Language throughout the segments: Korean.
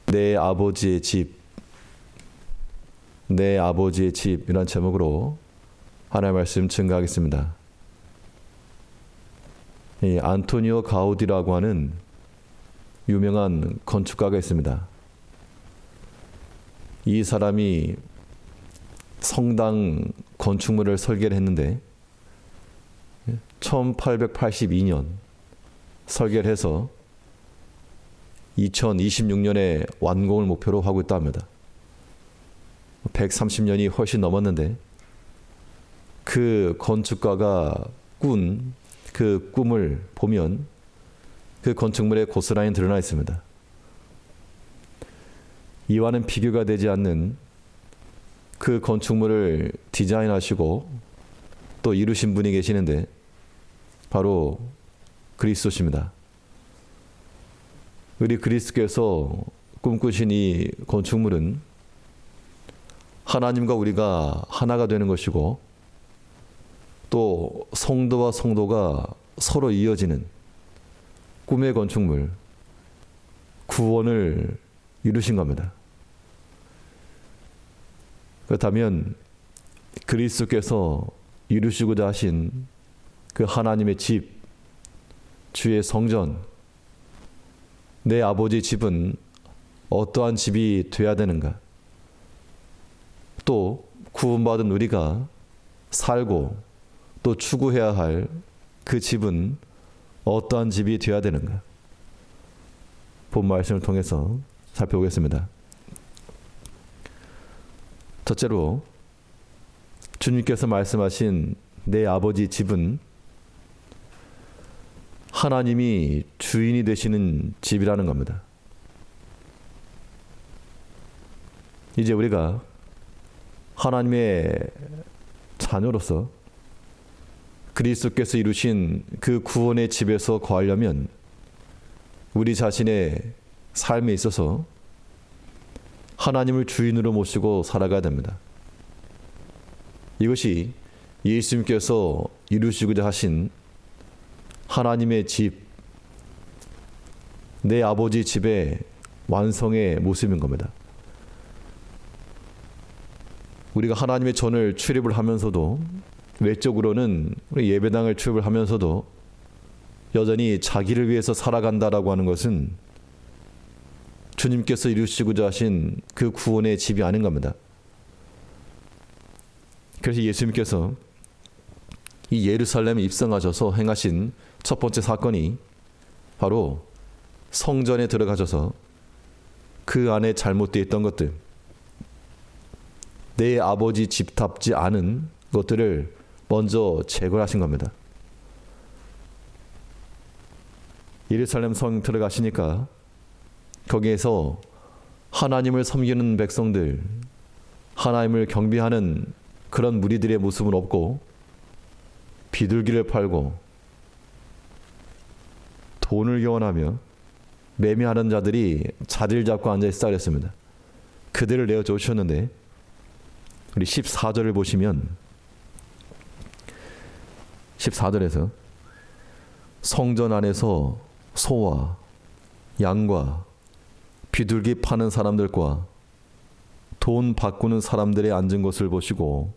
내 아버지의 집, 내 아버지의 집이라는 제목으로 하나님의 말씀 증거하겠습니다. 이 안토니오 가우디라고 하는 유명한 건축가가 있습니다. 이 사람이 성당 건축물을 설계를 했는데 1882년 설계를 해서 2026년에 완공을 목표로 하고 있다 합니다. 130년이 훨씬 넘었는데 그 건축가가 꾼 그 꿈을 보면 그 건축물에 고스란히 드러나 있습니다. 이와는 비교가 되지 않는 그 건축물을 디자인하시고 또 이루신 분이 계시는데 바로 그리스도십니다. 우리 그리스도께서 꿈꾸신 이 건축물은 하나님과 우리가 하나가 되는 것이고 또 성도와 성도가 서로 이어지는 꿈의 건축물, 구원을 이루신 겁니다. 그렇다면 그리스도께서 이루시고자 하신 그 하나님의 집, 주의 성전, 내 아버지 집은 어떠한 집이 되어야 되는가? 또 구원받은 우리가 살고 또 추구해야 할 그 집은 어떠한 집이 되어야 되는가? 본 말씀을 통해서 살펴보겠습니다. 첫째로 주님께서 말씀하신 내 아버지 집은 하나님이 주인이 되시는 집이라는 겁니다. 이제 우리가 하나님의 자녀로서 그리스도께서 이루신 그 구원의 집에서 거하려면 우리 자신의 삶에 있어서 하나님을 주인으로 모시고 살아가야 됩니다. 이것이 예수님께서 이루시고자 하신 하나님의 집, 내 아버지 집의 완성의 모습인 겁니다. 우리가 하나님의 전을 출입을 하면서도 외적으로는 우리 예배당을 출입을 하면서도 여전히 자기를 위해서 살아간다라고 하는 것은 주님께서 이루시고자 하신 그 구원의 집이 아닌 겁니다. 그래서 예수님께서 이 예루살렘에 입성하셔서 행하신 첫 번째 사건이 바로 성전에 들어가셔서 그 안에 잘못되어 있던 것들, 내 아버지 집답지 않은 것들을 먼저 제거하신 겁니다. 예루살렘 성 들어가시니까 거기에서 하나님을 섬기는 백성들, 하나님을 경배하는 그런 무리들의 모습은 없고 비둘기를 팔고 돈을 교환하며 매매하는 자들이 자리를 잡고 앉아있다 그랬습니다. 그들을 내어쫓으셨는데 우리 14절을 보시면 14절에서 성전 안에서 소와 양과 비둘기 파는 사람들과 돈 바꾸는 사람들의 앉은 것을 보시고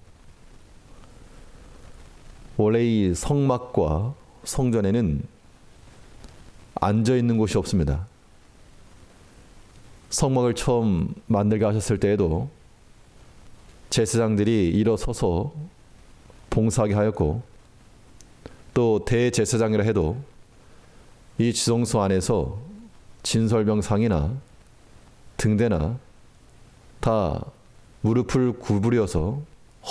원래 이 성막과 성전에는 앉아있는 곳이 없습니다. 성막을 처음 만들게 하셨을 때에도 제사장들이 일어서서 봉사하게 하였고 또 대제사장이라 해도 이 지성소 안에서 진설병상이나 등대나 다 무릎을 구부려서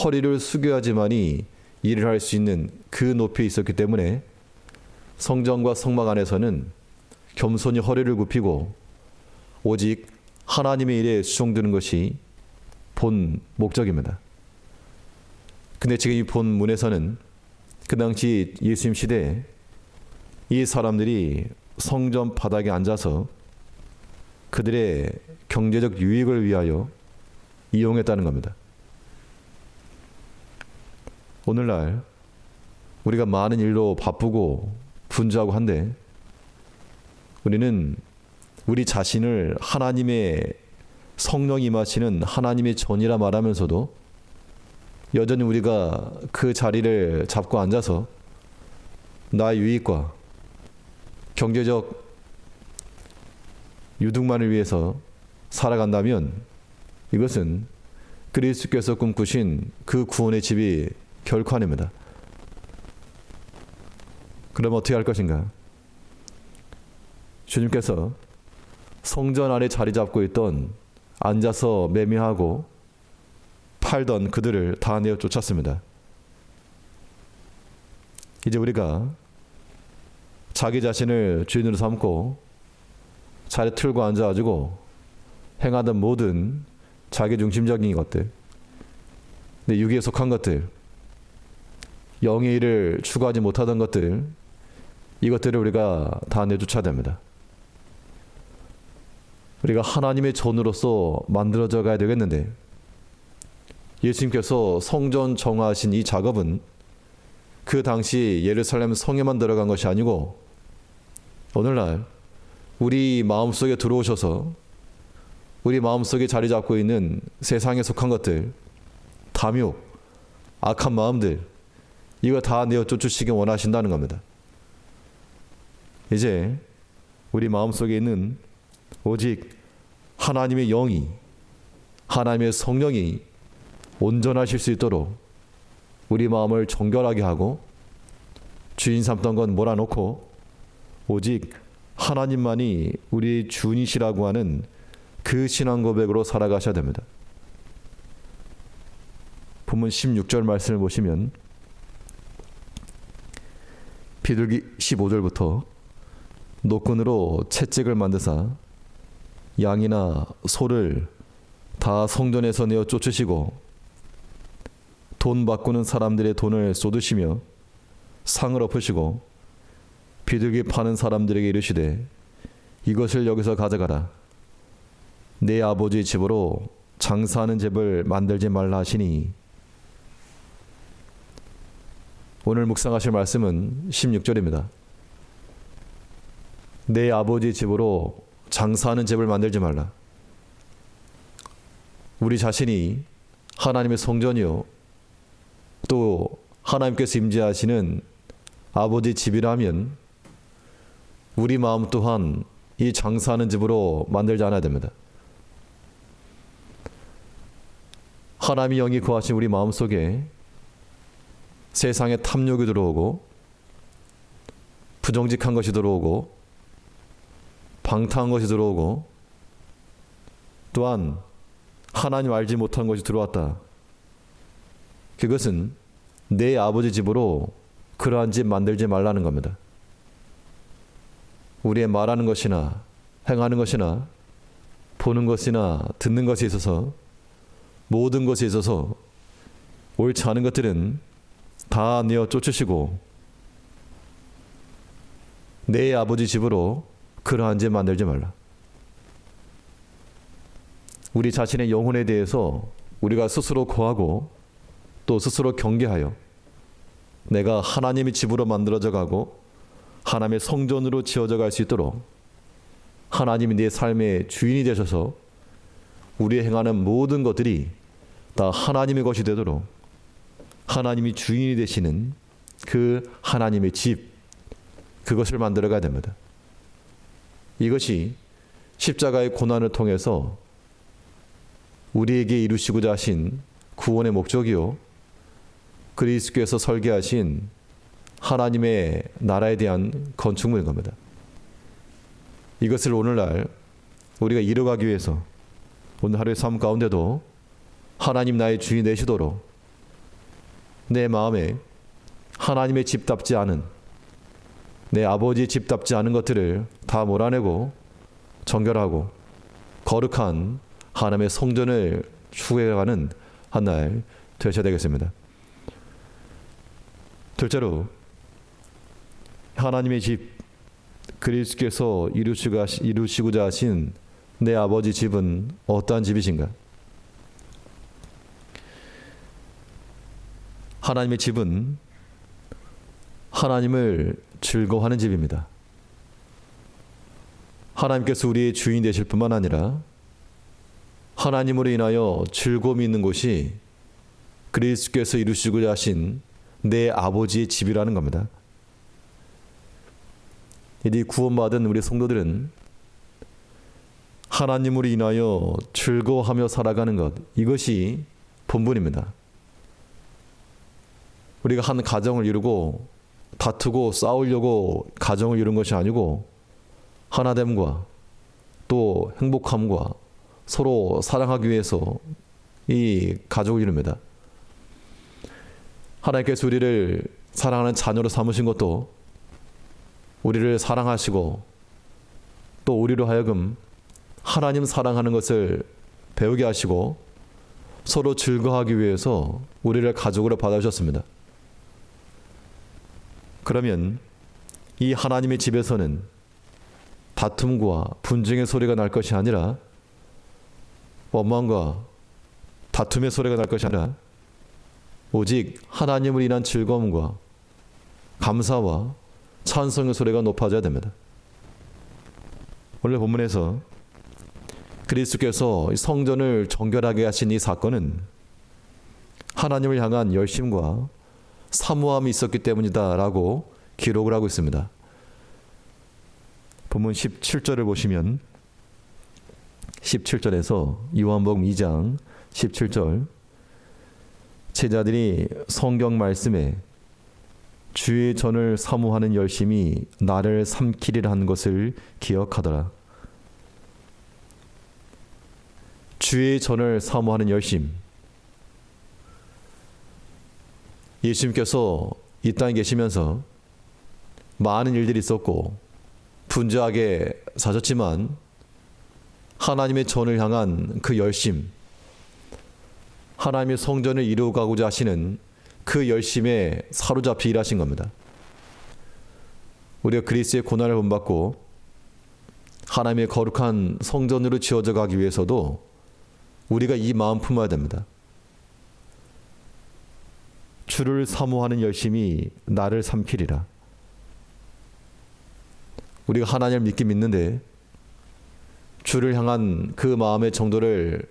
허리를 숙여야지만이 일을 할 수 있는 그 높이에 있었기 때문에 성전과 성막 안에서는 겸손히 허리를 굽히고 오직 하나님의 일에 수종드는 것이 본 목적입니다. 근데 지금 이 본문에서는 그 당시 예수님 시대에 이 사람들이 성전 바닥에 앉아서 그들의 경제적 유익을 위하여 이용했다는 겁니다. 오늘날 우리가 많은 일로 바쁘고 분주하고 한데 우리는 우리 자신을 하나님의 성령이 임하시는 하나님의 전이라 말하면서도 여전히 우리가 그 자리를 잡고 앉아서 나의 유익과 경제적 유득만을 위해서 살아간다면 이것은 그리스도께서 꿈꾸신 그 구원의 집이 결코 아닙니다. 그럼 어떻게 할 것인가? 주님께서 성전 안에 자리 잡고 있던 앉아서 매매하고 팔던 그들을 다 내어 쫓았습니다. 이제 우리가 자기 자신을 주인으로 삼고 자리에 틀고 앉아가지고 행하던 모든 자기중심적인 것들, 내 육에 속한 것들, 영의 일을 추구하지 못하던 것들, 이것들을 우리가 다 내쫓아야 됩니다. 우리가 하나님의 전으로서 만들어져 가야 되겠는데 예수님께서 성전 정화하신 이 작업은 그 당시 예루살렘 성에만 들어간 것이 아니고 오늘날 우리 마음속에 들어오셔서 우리 마음속에 자리 잡고 있는 세상에 속한 것들, 탐욕, 악한 마음들, 이거 다 내어 쫓으시기 원하신다는 겁니다. 이제 우리 마음속에 있는 오직 하나님의 영이, 하나님의 성령이 온전하실 수 있도록 우리 마음을 정결하게 하고 주인 삼던 건 몰아놓고 오직 하나님만이 우리 주인이시라고 하는 그 신앙 고백으로 살아가셔야 됩니다. 본문 16절 말씀을 보시면 비둘기 15절부터 노끈으로 채찍을 만드사 양이나 소를 다 성전에서 내어 쫓으시고 돈 바꾸는 사람들의 돈을 쏟으시며 상을 엎으시고 비둘기 파는 사람들에게 이르시되 이것을 여기서 가져가라. 내 아버지 집으로 장사하는 집을 만들지 말라 하시니. 오늘 묵상하실 말씀은 16절입니다. 내 아버지 집으로 장사하는 집을 만들지 말라. 우리 자신이 하나님의 성전이요 또 하나님께서 임재하시는 아버지 집이라면 우리 마음 또한 이 장사하는 집으로 만들지 않아야 됩니다. 하나님의 영이 거하신 우리 마음속에 세상의 탐욕이 들어오고 부정직한 것이 들어오고 방탕한 것이 들어오고 또한 하나님 알지 못한 것이 들어왔다. 그것은 내 아버지 집으로 그러한 집 만들지 말라는 겁니다. 우리의 말하는 것이나 행하는 것이나 보는 것이나 듣는 것에 있어서 모든 것에 있어서 옳지 않은 것들은 다 내어 쫓으시고 내 아버지 집으로 그러한 집 만들지 말라. 우리 자신의 영혼에 대해서 우리가 스스로 고하고 또 스스로 경계하여 내가 하나님의 집으로 만들어져 가고 하나님의 성전으로 지어져 갈 수 있도록 하나님이 내 삶의 주인이 되셔서 우리 행하는 모든 것들이 다 하나님의 것이 되도록 하나님이 주인이 되시는 그 하나님의 집, 그것을 만들어 가야 됩니다. 이것이 십자가의 고난을 통해서 우리에게 이루시고자 하신 구원의 목적이요 그리스도께서 설계하신 하나님의 나라에 대한 건축물인 겁니다. 이것을 오늘날 우리가 이뤄가기 위해서 오늘 하루의 삶 가운데도 하나님 나의 주인 되시도록 내 마음에 하나님의 집답지 않은 내 아버지의 집답지 않은 것들을 다 몰아내고 정결하고 거룩한 하나님의 성전을 추구해가는 한 날 되셔야 되겠습니다. 둘째로 하나님의 집 그리스도께서 이루시고자 하신 내 아버지 집은 어떠한 집이신가? 하나님의 집은 하나님을 즐거워하는 집입니다. 하나님께서 우리의 주인 되실 뿐만 아니라 하나님으로 인하여 즐거움이 있는 곳이 그리스도께서 이루시고자 하신 내 아버지의 집이라는 겁니다. 이 구원받은 우리 성도들은 하나님으로 인하여 즐거워하며 살아가는 것, 이것이 본분입니다. 우리가 한 가정을 이루고 다투고 싸우려고 가정을 이룬 것이 아니고 하나됨과 또 행복함과 서로 사랑하기 위해서 이 가족을 이룹니다. 하나님께서 우리를 사랑하는 자녀로 삼으신 것도 우리를 사랑하시고 또 우리로 하여금 하나님 사랑하는 것을 배우게 하시고 서로 즐거워하기 위해서 우리를 가족으로 받아주셨습니다. 그러면 이 하나님의 집에서는 다툼과 분쟁의 소리가 날 것이 아니라 원망과 다툼의 소리가 날 것이 아니라 오직 하나님을 인한 즐거움과 감사와 찬송의 소리가 높아져야 됩니다. 오늘 본문에서 그리스도께서 성전을 정결하게 하신 이 사건은 하나님을 향한 열심과 사모함이 있었기 때문이다라고 기록을 하고 있습니다. 본문 17절을 보시면 17절에서 요한복음 2장 17절 제자들이 성경 말씀에 주의 전을 사모하는 열심이 나를 삼키리라 한 것을 기억하더라. 주의 전을 사모하는 열심. 예수님께서 이 땅에 계시면서 많은 일들이 있었고 분주하게 사셨지만 하나님의 전을 향한 그 열심, 하나님의 성전을 이루어가고자 하시는 그 열심에 사로잡혀 일하신 겁니다. 우리가 그리스도의 고난을 본받고 하나님의 거룩한 성전으로 지어져 가기 위해서도 우리가 이 마음 품어야 됩니다. 주를 사모하는 열심이 나를 삼키리라. 우리가 하나님을 믿는데 주를 향한 그 마음의 정도를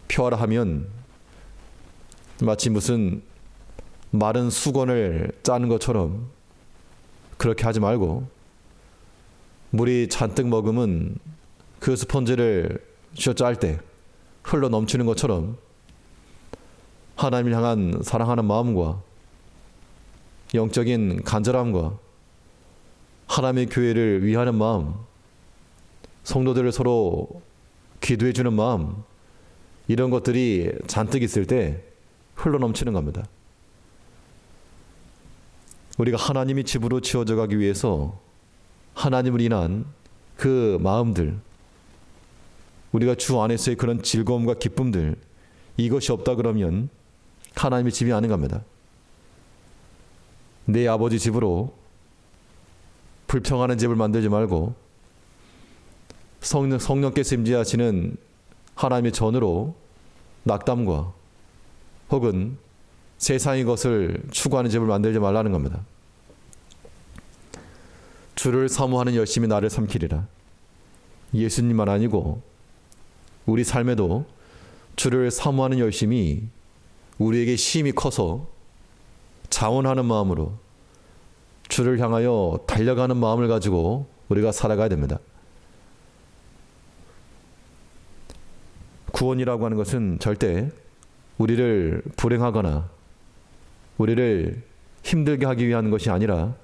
표하라 하면 마치 무슨 마른 수건을 짜는 것처럼 그렇게 하지 말고 물이 잔뜩 머금은 그 스펀지를 짤 때 흘러 넘치는 것처럼 하나님을 향한 사랑하는 마음과 영적인 간절함과 하나님의 교회를 위하는 마음, 성도들을 서로 기도해 주는 마음, 이런 것들이 잔뜩 있을 때 흘러 넘치는 겁니다. 우리가 하나님의 집으로 지어져 가기 위해서 하나님을 인한 그 마음들, 우리가 주 안에서의 그런 즐거움과 기쁨들, 이것이 없다 그러면 하나님의 집이 아닌 겁니다. 내 아버지 집으로 불평하는 집을 만들지 말고 성령께서 임재하시는 하나님의 전으로 낙담과 혹은 세상의 것을 추구하는 집을 만들지 말라는 겁니다. 주를 사모하는 열심이 나를 삼키리라. 예수님만 아니고 우리 삶에도 주를 사모하는 열심이 우리에게 힘이 커서 자원하는 마음으로 주를 향하여 달려가는 마음을 가지고 우리가 살아가야 됩니다. 구원이라고 하는 것은 절대 우리를 불행하거나 우리를 힘들게 하기 위한 것이 아니라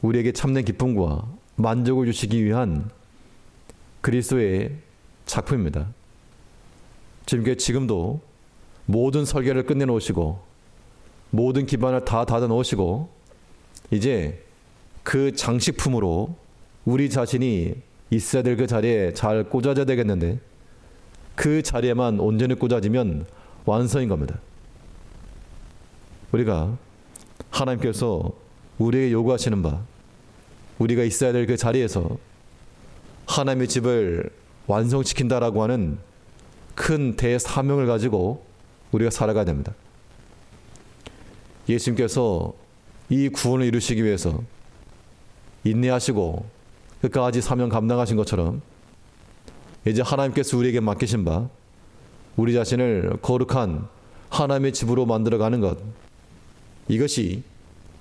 우리에게 참된 기쁨과 만족을 주시기 위한 그리스도의 작품입니다. 주님께 지금도 모든 설계를 끝내놓으시고 모든 기반을 다 닫아 놓으시고 이제 그 장식품으로 우리 자신이 있어야 될 그 자리에 잘 꽂아져야 되겠는데 그 자리에만 온전히 꽂아지면 완성인 겁니다. 우리가 하나님께서 우리에게 요구하시는 바, 우리가 있어야 될 그 자리에서 하나님의 집을 완성시킨다라고 하는 큰 대사명을 가지고 우리가 살아가야 됩니다. 예수님께서 이 구원을 이루시기 위해서 인내하시고 끝까지 사명 감당하신 것처럼 이제 하나님께서 우리에게 맡기신 바 우리 자신을 거룩한 하나님의 집으로 만들어가는 것, 이것이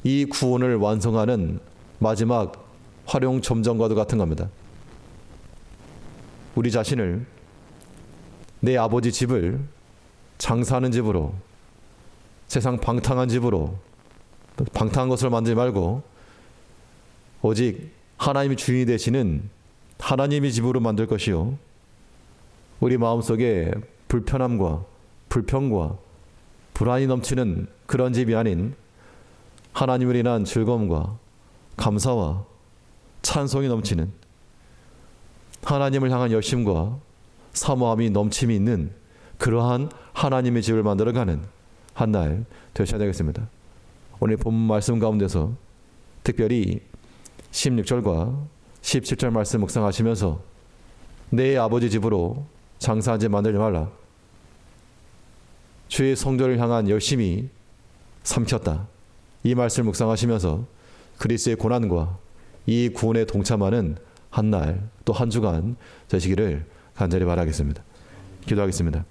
이 구원을 완성하는 마지막 활용 점정과도 같은 겁니다. 우리 자신을 내 아버지 집을 장사하는 집으로, 세상 방탕한 집으로, 방탕한 것을 만들지 말고 오직 하나님이 주인이 되시는 하나님의 집으로 만들 것이요, 우리 마음속에 불편함과 불평과 불안이 넘치는 그런 집이 아닌 하나님을 인한 즐거움과 감사와 찬송이 넘치는, 하나님을 향한 열심과 사모함이 넘침이 있는 그러한 하나님의 집을 만들어가는 한 날 되셔야 되겠습니다. 오늘 본문 말씀 가운데서 특별히 16절과 17절 말씀 묵상하시면서 내 아버지 집으로 장사하지 만들지 말라, 주의 성전을 향한 열심이 삼켰다, 이 말씀을 묵상하시면서 그리스도의 고난과 이 구원에 동참하는 한 날 또 한 주간 되시기를 간절히 바라겠습니다. 기도하겠습니다.